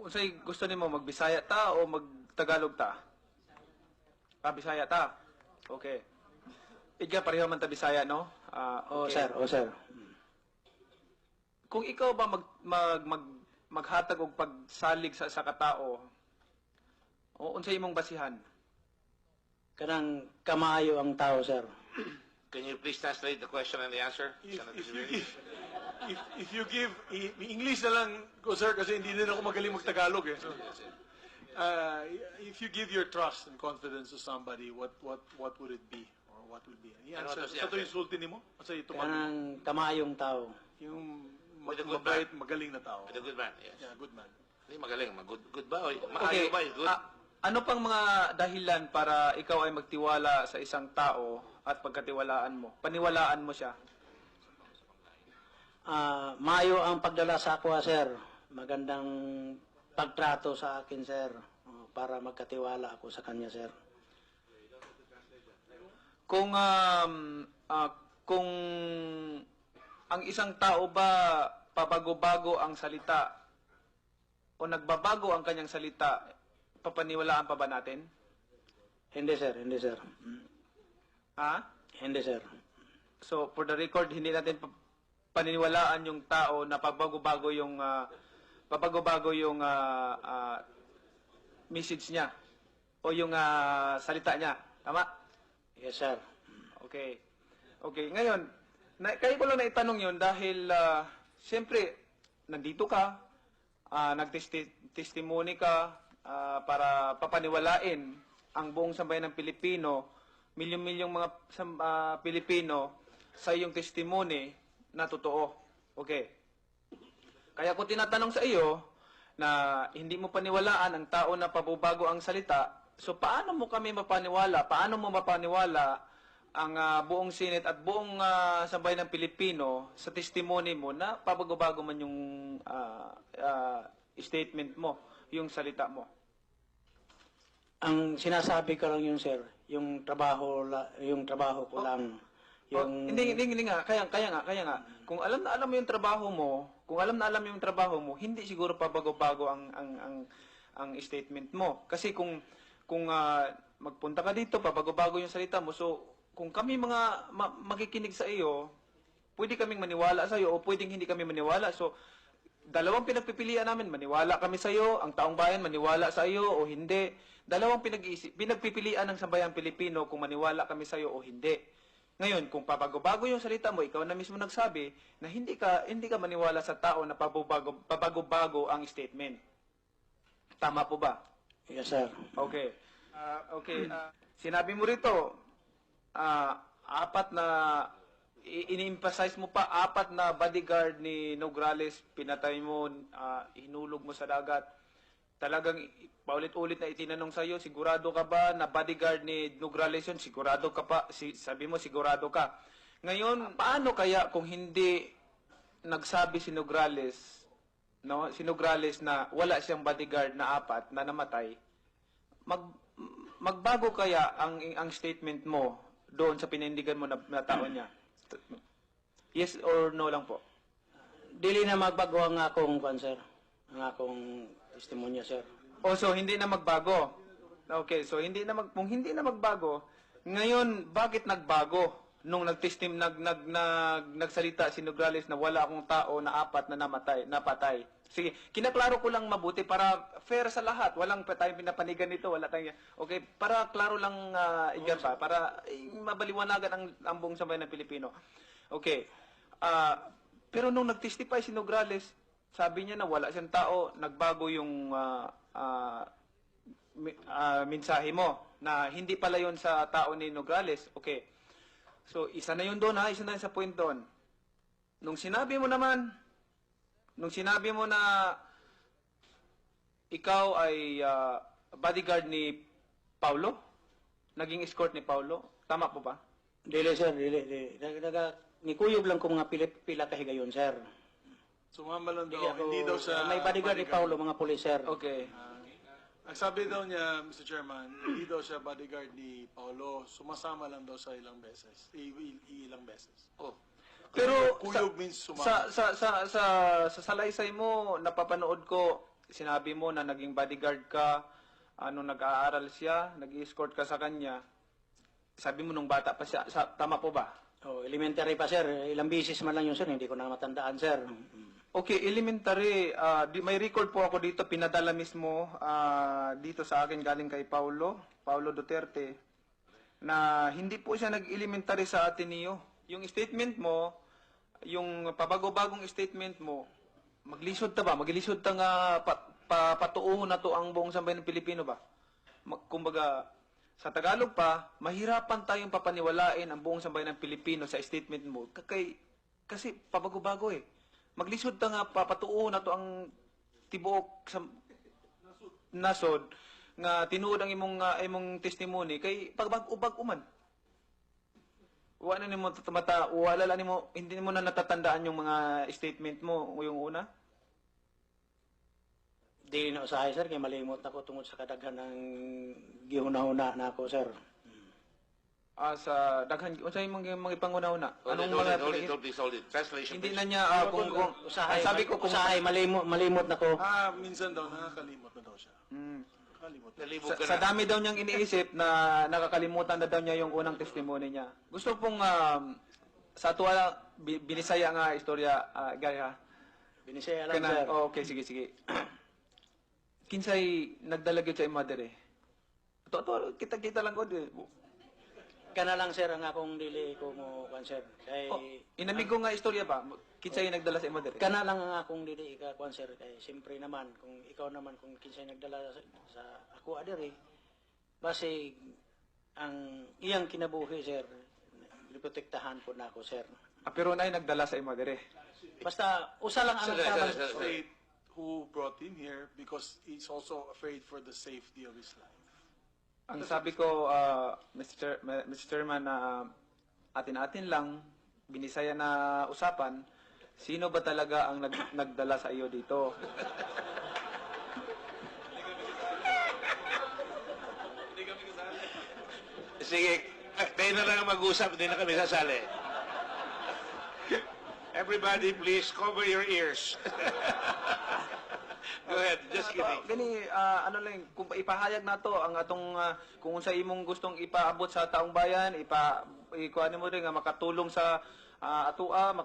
Unsay gusto nimo, magbisaya ta o magtagalog ta? Bisaya ta. Okay. Iga pareho man ta Bisaya, no? Okay. O sir. Kung ikaw ba maghatag og pagsalig sa katao, o unsay imong basihan? Kanang kamayo ang tao, sir. Can you please translate the question and the answer? If you give English na lang ko, sir, kasi hindi din ako magaling magtagalog eh. So, if you give your trust and confidence to somebody, what would it be, or what would be? Ano Sa to insultin nimo? Sa ito Kanang kamayong tao. yung With a good mabait, man. magaling na tao. With a good man, yes. Yeah, good man. Hindi magaling. Good ba? Okay. Maayo ba? Good. Ano pang mga dahilan para ikaw ay magtiwala sa isang tao at pagkatiwalaan mo? Paniwalaan mo siya? Mayo ang pagdala sa ako, sir. Magandang pagtrato sa akin, sir. Para magkatiwala ako sa kanya, sir. Kung ang isang tao ba pabago-bago ang salita o nagbabago ang kanyang salita, papaniwalaan pa ba natin? Hindi, sir. Hindi, sir. Ha? Hindi, sir. So, for the record, hindi natin paniniwalaan yung tao na pabago-bago yung message niya o yung salita niya. Tama? Yes, sir. Okay. Okay. Ngayon, kayo ko lang naitanong yun dahil, siyempre, nandito ka, nagtestimony ka para papaniwalain ang buong sambayan ng Pilipino, milyong-milyong mga Pilipino sa iyong testimony na totoo. Okay. Kaya ko tinatanong sa iyo na hindi mo paniwalaan ang tao na pabago ang salita, so paano mo kami mapaniwala? Paano mo mapaniwala ang buong Senate at buong sambayan ng Pilipino sa testimony mo na pabago-bago man yung statement mo, yung salita mo? Ang sinasabi ko lang yun, sir, yung trabaho ko lang. Hindi nga. Kaya nga. Kung alam na alam mo yung trabaho mo, hindi siguro pabago-bago ang statement mo. Kasi kung magpunta ka dito, pabago-bago yung salita mo, so kung kami mga makikinig sa iyo, pwede kaming maniwala sa iyo o pwedeng hindi kami maniwala. So, dalawang pinagpipilian namin, maniwala kami sa iyo, ang taong bayan maniwala sa iyo o hindi. Dalawang pinagpipilian ng sambayang Pilipino kung maniwala kami sa iyo o hindi. Ngayon, kung pabago-bago yung salita mo, ikaw na mismo nagsabi na hindi ka maniwala sa tao na pabago-bago ang statement. Tama po ba? Yes, sir. Okay. Sinabi mo rito, ini-emphasize mo pa, 4 na bodyguard ni Nograles, pinatay mo, hinulog mo sa dagat. Talagang paulit-ulit na itinanong sa iyo, sigurado ka ba na bodyguard ni Nograles yun? Sigurado ka pa? Sabi mo, sigurado ka. Ngayon, paano kaya kung hindi nagsabi si Nograles, no? Si Nograles na wala siyang bodyguard na 4 na namatay, magbago kaya ang statement mo doon sa pinindigan mo na tao niya? Yes or no lang po? Dili na magbago ang akong sir. Ang akong testimonya, sir. So hindi na magbago. Okay, so kung hindi na magbago, ngayon bakit nagbago nung nagsalita si Nograles na wala akong tao na 4 na napatay? Sige, kinaklaro ko lang mabuti para fair sa lahat. Walang tayong pinapanigan nito, wala tayong... Okay, para klaro lang para mabaliwanagan ang buong sambayan ng Pilipino. Okay. Pero nung nag-testify si Nograles, sabi niya na wala siyang tao, nagbago yung mensahe mo na hindi pala yun sa tao ni Nograles. Okay. So, isa na yun doon isa na yun sa point doon. Nung sinabi mo na ikaw ay bodyguard ni Paulo, naging escort ni Paulo, tama po ba? Dili, sir, dili. Nikuyog lang ko mga pila kahigayon, sir. Sumama lang daw, hindi daw sa may bodyguard ni Paulo, mga pulis, sir. Okay. Ang sabi daw niya, Mr. Chairman, hindi daw siya bodyguard ni Paolo. Sumasama lang daw sa ilang beses. Ilang beses. Oh, Pero Kuyog means sumama. sa salaysay mo, napapanood ko, sinabi mo na naging bodyguard ka, nag-aaral siya, nag-escort ka sa kanya. Sabi mo nung bata pa siya, tama po ba? Oh, elementary pa, sir. Ilang bisis man lang yun, sir. Hindi ko na matandaan, sir. Okay, elementary, may record po ako dito, pinadala mismo dito sa akin galing kay Paulo Duterte, na hindi po siya nag-elementary sa Ateneo. Yung statement mo, yung pabago-bagong statement mo, maglisod ta ba? Maglisod ta nga patuuhon na to ang buong sambayan ng Pilipino ba? Kumbaga, sa Tagalog pa, mahirapan tayong papaniwalain ang buong sambayan ng Pilipino sa statement mo. Kasi pabago-bago eh. Maglisod ta nga papatuuhon na to ang tibuok sa nasod nga tinuod ang imong testimony kay pagbag-ubag uman. Wala nimo hindi mo na natatandaan yung mga statement mo yung una? Di na usahay, sir, kaya malimot ako tungod sa kadaghan ng gihuna-huna na ako, sir. Sa daghan unsay mga panguna-una? Anong mga hold it. Translation, hindi please. na niya kung Usahay, sabi ko kung usahay, malimot na ko. Minsan daw, nakakalimot na daw siya. Nakakalimot. Nalibog ka sa na. dami daw niyang iniisip na nakakalimutan na daw niya yung unang testimony niya. Gusto pong sa tuwa binisaya nga istorya gay ha. Binisaya lang, sir. Okay, sige. Kinsay nagdala gyud sa mother eh. To kita lang ko di. Kana lang, sir, ang akong dili ko mo, sir. Kay, Inamig ko nga istorya pa. Kinsay nagdala sa mother. kana lang ang akong dili ka, sir. Kay, siyempre naman, kung ikaw naman, kung kinsay nagdala sa ako, adiri, base, ang iyang kinabuhi, sir, protektahan po na ako, sir. Pero nay nagdala sa mother eh. Basta, usa lang ang Sir, tabang. State who brought him here because he's also afraid for the safety of his life. Ang sabi ko, Mr. Chairman, atin-atin lang, binisaya na usapan, sino ba talaga ang nagdala sa iyo dito? Sige, kayo na lang ang mag-usap, hindi na kami sasali. Everybody, please cover your ears. Go ahead, just kidding. Gani, kung ipahayag na to, ang atong, kung sa imong gustong ipaabot sa taong bayan, ikuha mo rin nga makatulong sa atua,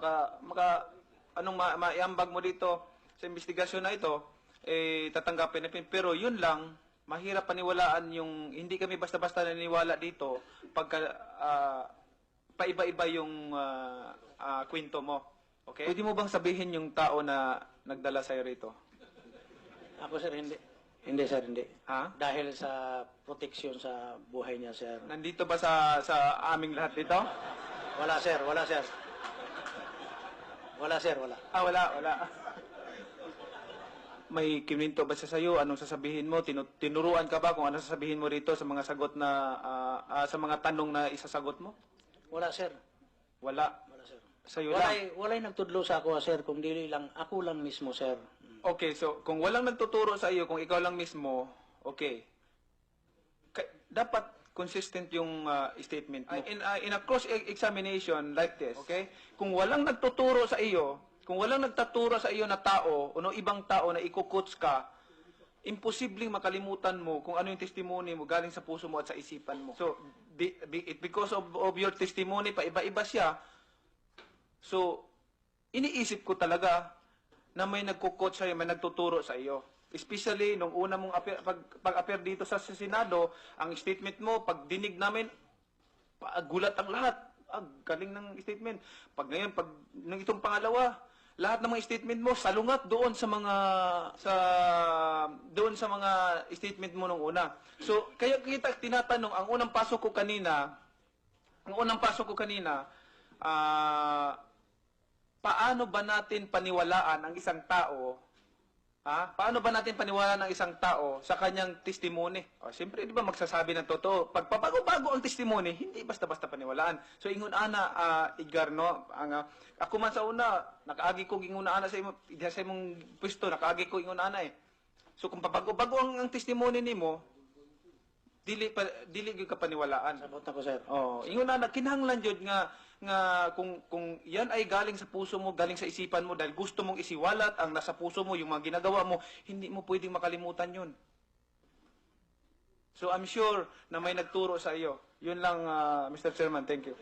maiambag mo dito sa investigasyon na ito, tatanggapin na. Pero yun lang, mahirap paniwalaan yung, hindi kami basta-basta naniniwala dito, pagka, paiba-iba yung kwento mo. Okay? Pwede mo bang sabihin yung tao na nagdala sa'yo rito? Ako, sir, hindi. Hindi, sir, hindi. Ha? Dahil sa proteksyon sa buhay niya, sir. Nandito ba sa aming lahat dito? Wala, sir. Wala, sir. Wala, sir. Wala. Wala. May kininto ba siya sa'yo? Anong sasabihin mo? Tinuruan ka ba kung ano sasabihin mo rito sa mga sagot na, sa mga tanong na isasagot mo? Wala, sir. Wala. Wala, sir. Sa'yo lang. Walay nagtudlo sa ako, sir, kung dili lang, ako lang mismo, sir. Okay, so kung walang nagtuturo sa iyo, kung ikaw lang mismo, okay. Dapat consistent yung statement mo. In a cross-examination like this, okay? Kung walang nagtuturo sa iyo, kung walang nagtaturo sa iyo na tao, o no ibang tao na ikukuts ka, imposibleng makalimutan mo kung ano yung testimony mo galing sa puso mo at sa isipan mo. So, because of your testimony, paiba-iba siya, so, iniisip ko talaga na may nagko-coach sa'yo, may nagtuturo sa iyo. Especially, nung una mong pag-appear dito sa Senado, ang statement mo, pag dinig namin, gulat ang lahat. Galing ng statement. Nung itong pangalawa, lahat ng mga statement mo, salungat doon sa mga statement mo nung una. So, kaya kita tinatanong, ang unang pasok ko kanina, paano ba natin paniwalaan ang isang tao? Paano ba natin paniwalaan ang isang tao sa kanyang testimony? Siyempre, di ba magsasabi ng totoo? Pag pabago-bago ang testimony, hindi basta-basta paniwalaan. So, ingon ana, Edgar, no? Ako man sa una, nakaagi ko ingon ana sa imong pwesto, nakaagi ko ingon ana eh. So kung pabago-bago ang testimony nimo, dili gyud ka paniwalaan. Sabot na ko, sir. Oh, ingon na kinahanglan jud nga kung yan ay galing sa puso mo, galing sa isipan mo dahil gusto mong isiwalat ang nasa puso mo, yung mga ginagawa mo, hindi mo pwedeng makalimutan 'yun. So I'm sure na may nagturo sa iyo. Yun lang, Mr. Chairman. Thank you.